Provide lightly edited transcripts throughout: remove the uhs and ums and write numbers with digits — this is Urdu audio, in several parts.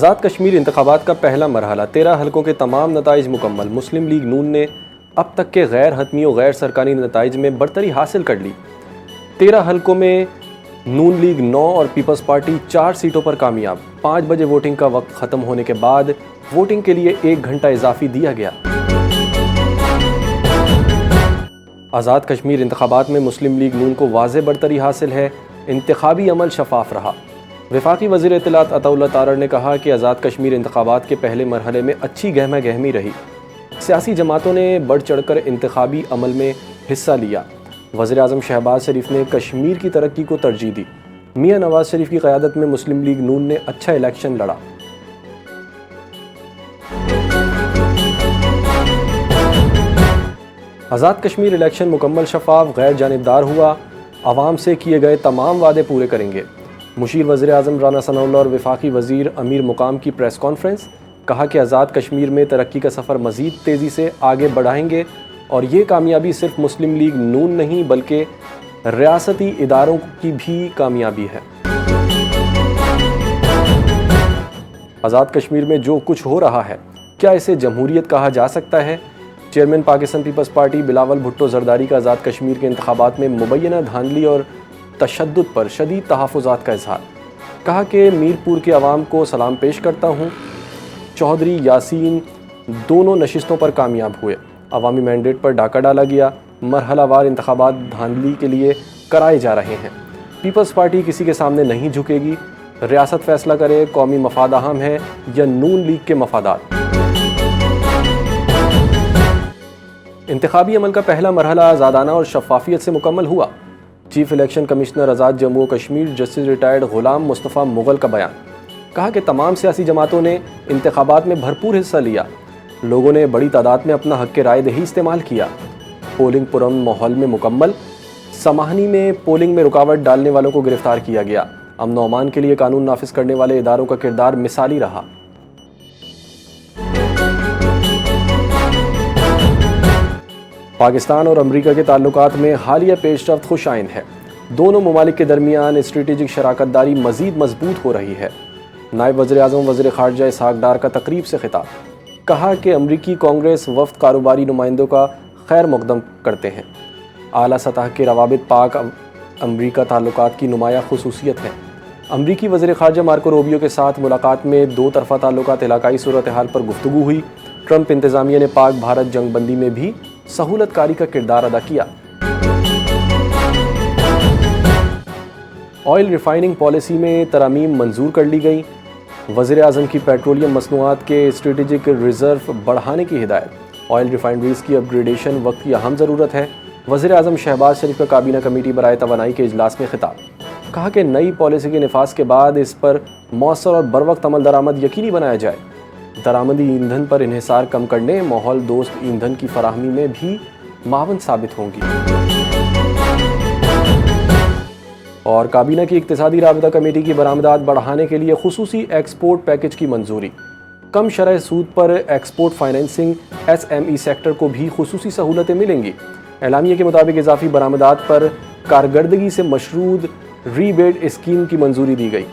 آزاد کشمیر انتخابات کا پہلا مرحلہ 13 حلقوں کے تمام نتائج مکمل۔ مسلم لیگ نون نے اب تک کے غیر حتمی و غیر سرکاری نتائج میں برتری حاصل کر لی۔ 13 حلقوں میں نون لیگ 9 اور پیپلز پارٹی 4 سیٹوں پر کامیاب۔ 5 بجے ووٹنگ کا وقت ختم ہونے کے بعد ووٹنگ کے لیے 1 گھنٹہ اضافی دیا گیا۔ آزاد کشمیر انتخابات میں مسلم لیگ نون کو واضح برتری حاصل ہے۔ انتخابی عمل شفاف رہا۔ وفاقی وزیر اطلاعات عطا اللہ تارڑ نے کہا کہ آزاد کشمیر انتخابات کے پہلے مرحلے میں اچھی گہمہ گہمی رہی۔ سیاسی جماعتوں نے بڑھ چڑھ کر انتخابی عمل میں حصہ لیا۔ وزیر اعظم شہباز شریف نے کشمیر کی ترقی کو ترجیح دی۔ میاں نواز شریف کی قیادت میں مسلم لیگ نون نے اچھا الیکشن لڑا۔ آزاد کشمیر الیکشن مکمل شفاف غیر جانبدار ہوا۔ عوام سے کیے گئے تمام وعدے پورے کریں گے۔ مشیر وزیر اعظم رانا ثناء اللہ اور وفاقی وزیر امیر مقام کی پریس کانفرنس۔ کہا کہ آزاد کشمیر میں ترقی کا سفر مزید تیزی سے آگے بڑھائیں گے اور یہ کامیابی صرف مسلم لیگ نون نہیں بلکہ ریاستی اداروں کی بھی کامیابی ہے۔ آزاد کشمیر میں جو کچھ ہو رہا ہے، کیا اسے جمہوریت کہا جا سکتا ہے؟ چیئرمین پاکستان پیپلز پارٹی بلاول بھٹو زرداری کا آزاد کشمیر کے انتخابات میں مبینہ دھاندلی اور تشدد پر شدید تحفظات کا اظہار۔ کہا کہ میرپور کے عوام کو سلام پیش کرتا ہوں۔ چودھری یاسین دونوں نشستوں پر کامیاب ہوئے۔ عوامی مینڈیٹ پر ڈاکہ ڈالا گیا۔ مرحلہ وار انتخابات دھاندلی کے لیے کرائے جا رہے ہیں۔ پیپلز پارٹی کسی کے سامنے نہیں جھکے گی۔ ریاست فیصلہ کرے قومی مفاد اہم ہے یا نون لیگ کے مفادات۔ انتخابی عمل کا پہلا مرحلہ آزادانہ اور شفافیت سے مکمل ہوا۔ چیف الیکشن کمشنر آزاد جموں و کشمیر جسٹس ریٹائرڈ غلام مصطفیٰ مغل کا بیان۔ کہا کہ تمام سیاسی جماعتوں نے انتخابات میں بھرپور حصہ لیا۔ لوگوں نے بڑی تعداد میں اپنا حق رائے دہی استعمال کیا۔ پولنگ پرامن ماحول میں مکمل۔ سماہنی میں پولنگ میں رکاوٹ ڈالنے والوں کو گرفتار کیا گیا۔ امن و امان کے لیے قانون نافذ کرنے والے اداروں کا کردار مثالی رہا۔ پاکستان اور امریکہ کے تعلقات میں حالیہ پیش رفت خوش آئند ہے۔ دونوں ممالک کے درمیان اسٹریٹجک شراکت داری مزید مضبوط ہو رہی ہے۔ نائب وزیر اعظم وزیر خارجہ اسحاق ڈار کا تقریب سے خطاب۔ کہا کہ امریکی کانگریس وفد کاروباری نمائندوں کا خیر مقدم کرتے ہیں۔ اعلیٰ سطح کے روابط پاک امریکہ تعلقات کی نمایاں خصوصیت ہے۔ امریکی وزیر خارجہ مارکو روبیو کے ساتھ ملاقات میں دو طرفہ تعلقات علاقائی صورتحال پر گفتگو ہوئی۔ ٹرمپ انتظامیہ نے پاک بھارت جنگ بندی میں بھی سہولت کاری کا کردار ادا کیا۔ آئل ریفائننگ پالیسی میں ترامیم منظور کر لی گئی۔ وزیر اعظم کی پیٹرولیم مصنوعات کے اسٹریٹجک ریزرو بڑھانے کی ہدایت۔ آئل ریفائنریز کی اپ گریڈیشن وقت کی اہم ضرورت ہے۔ وزیر اعظم شہباز شریف کا کابینہ کمیٹی برائے توانائی کے اجلاس میں خطاب۔ کہا کہ نئی پالیسی کے نفاذ کے بعد اس پر مؤثر اور بروقت عمل درآمد یقینی بنایا جائے۔ درآمدی ایندھن پر انحصار کم کرنے، ماحول دوست ایندھن کی فراہمی میں بھی معاون ثابت ہوں گی۔ اور کابینہ کی اقتصادی رابطہ کمیٹی کی برآمدات بڑھانے کے لیے خصوصی ایکسپورٹ پیکج کی منظوری۔ کم شرح سود پر export financing, S M E sector کو بھی خصوصی سہولتیں ملیں گی۔ اعلامیے کے مطابق اضافی برآمدات پر کارکردگی سے مشروط ریبیٹ اسکیم کی منظوری دی گئی۔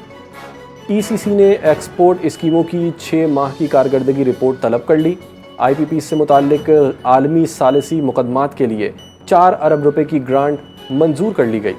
ای سی سی نے ایکسپورٹ اسکیموں کی 6 ماہ کی کارکردگی رپورٹ طلب کر لی۔ آئی پی پی سے متعلق عالمی ثالثی مقدمات کے لیے 4 ارب روپے کی گرانٹ منظور کر لی گئی۔